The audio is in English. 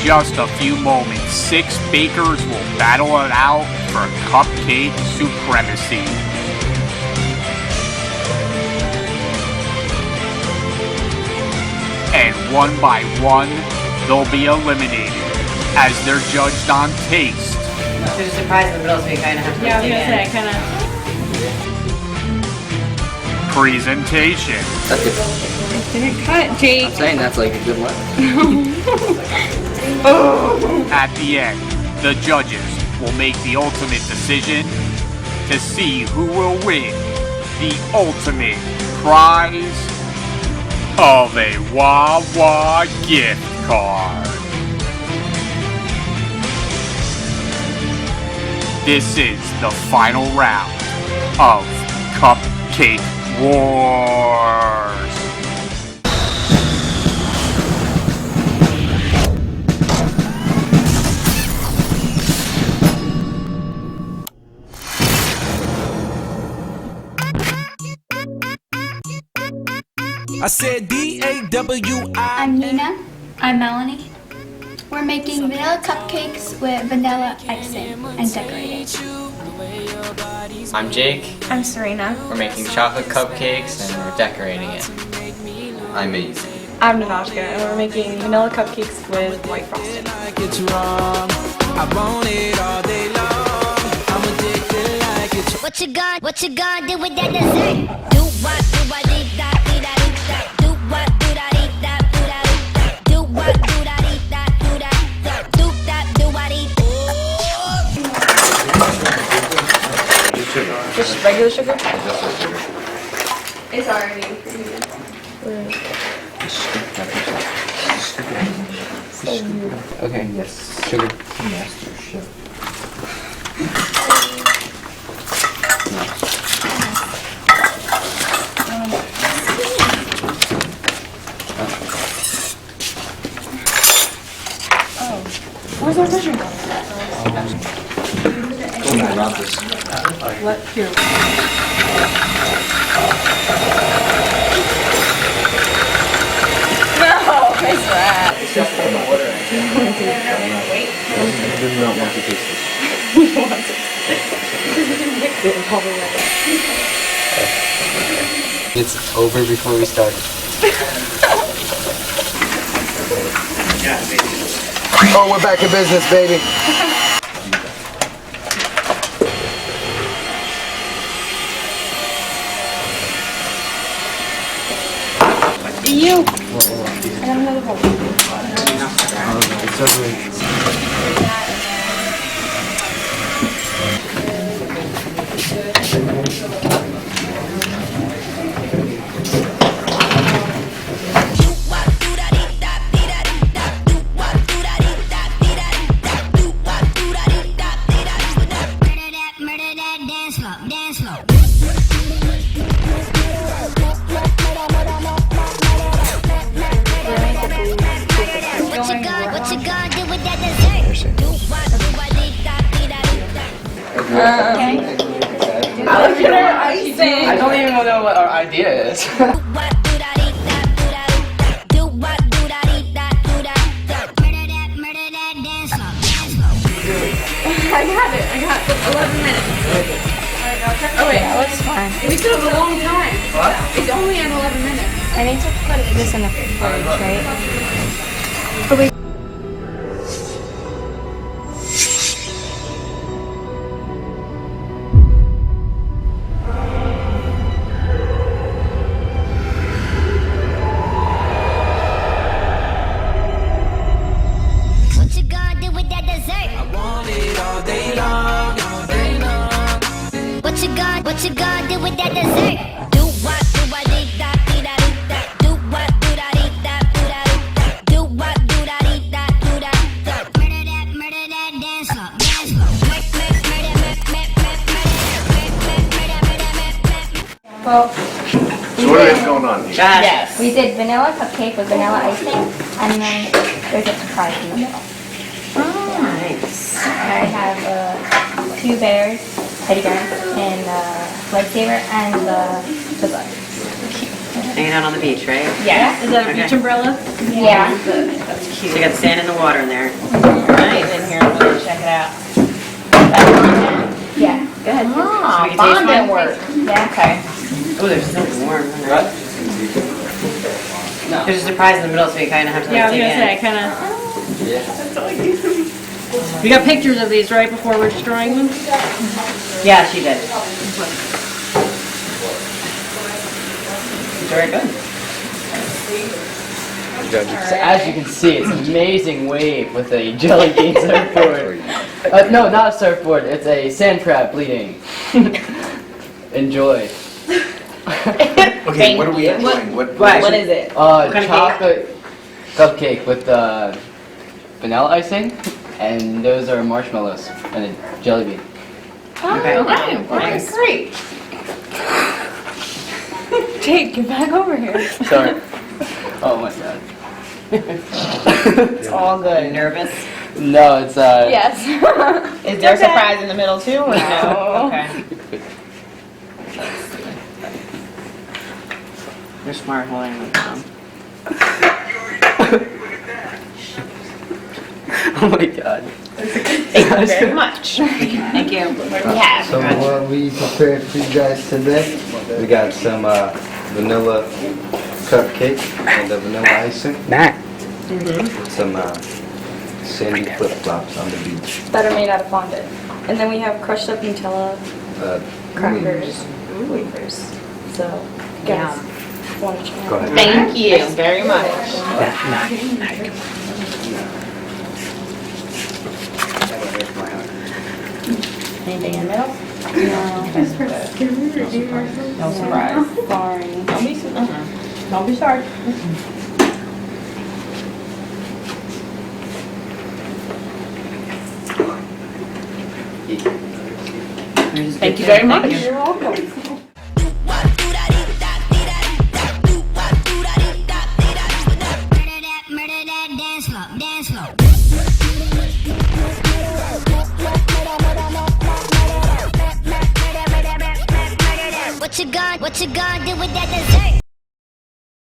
just a few moments, 6 bakers will battle it out for cupcake supremacy. And one by one, they'll be eliminated as they're judged on taste. To the surprise in the middle, so you kind of have to Yeah, I was dig gonna in. say, kind of. Presentation. That's good. Didn't cut, Jake. I'm saying that's like a good one. At the end, the judges will make the ultimate decision to see who will win the ultimate prize of a Wawa gift card. This is the final round of Cupcake Wars. I said D-A-W-I. I'm Nina. I'm Melanie. We're making vanilla cupcakes with vanilla icing and decorating. I'm Jake. I'm Serena. We're making chocolate cupcakes and we're decorating it. I'm Maisie. I'm Nanoshka, and we're making vanilla cupcakes with white frosting. It's wrong. I want it all day long. I'm addicted like it's What you gonna do with that dessert? Do what, do what, dee da, dee da, dee da. Do what, do da, dee da, do da, dee da. Do what, do da, dee da, do da, da. Do that, do what, dee Just regular sugar? It's already Okay, yes. Sugar. Where's our measuring cup? What? Here. No, it's that. I do not want to taste this. It's over before we start. Oh, we're back in business, baby. You. I got another bowl. It's so good. murder that dance floor, dance floor. What you gonna do with that dessert? Do what, do what, dee da, dee da, dee da. I look at her icing. I don't even know what our idea is. Do what, do da, dee da, do da, dee da. Do what, do da, dee da, do da, da. Murder that dance floor, dance floor. I got it. I got 11 minutes. Oh wait, that's fine. We still have a long time. What? It's only at 11 minutes. I need to put this in the fridge, right? What you gonna do with that dessert? I want it all day long, all day long. What you gonna do with that dessert? Do what, do what, dee da, dee da, dee da. Do what, do da, dee da, do da, dee da. Do what, do da, dee da, do da, da. Murder that dance floor, dance floor. Well, So what is going on here? Yes. we did vanilla cupcake with vanilla icing, and then there's a surprise in the middle. Nice. I have 2 bears, teddy bears, and lightsaber, and the book. Hanging out on the beach, right? Yeah. Is that a beach umbrella? Yeah. That's So cute. you got sand in the water in there. Nice in here. I'm gonna check it out. Yeah. Go ahead. Ah, Should we taste bonding one? work. Yeah. Okay. Oh, there's something warm. Right. There's a surprise in the middle, so you kind of have to Yeah, I like, was dig gonna say, I in. kinda. We got pictures of these right before we're destroying them? Yeah, she did. Very good. So as you can see, it's an amazing wave with a jelly bean surfboard. No, not a surfboard. It's a sand crab bleeding. Enjoy. Okay, what are we doing? What is it? kind of Chocolate cupcake with vanilla icing, and those are marshmallows and a jelly bean. Okay. Okay, great. Jake, get back over here. Sorry. Oh my god. It's all Are you good. nervous? No, it's Yes. Is there a surprise in the middle too, or no? Okay. You're smart holding it down. Oh my god. Thank you very much. Thank you. What do we have? So what we prepared for you guys today, we got some vanilla cupcake and the vanilla icing. With some sandy flip-flops on the beach. That are made out of fondant. And then we have crushed up Nutella, crackers, wafers. So, guys, want to try? Go ahead. Thank you very much. Anything in the middle? No surprise. Sorry. Don't be sorry. Thank you very much. You're welcome. Murder that dance floor, dance floor. What you gonna do with that dessert?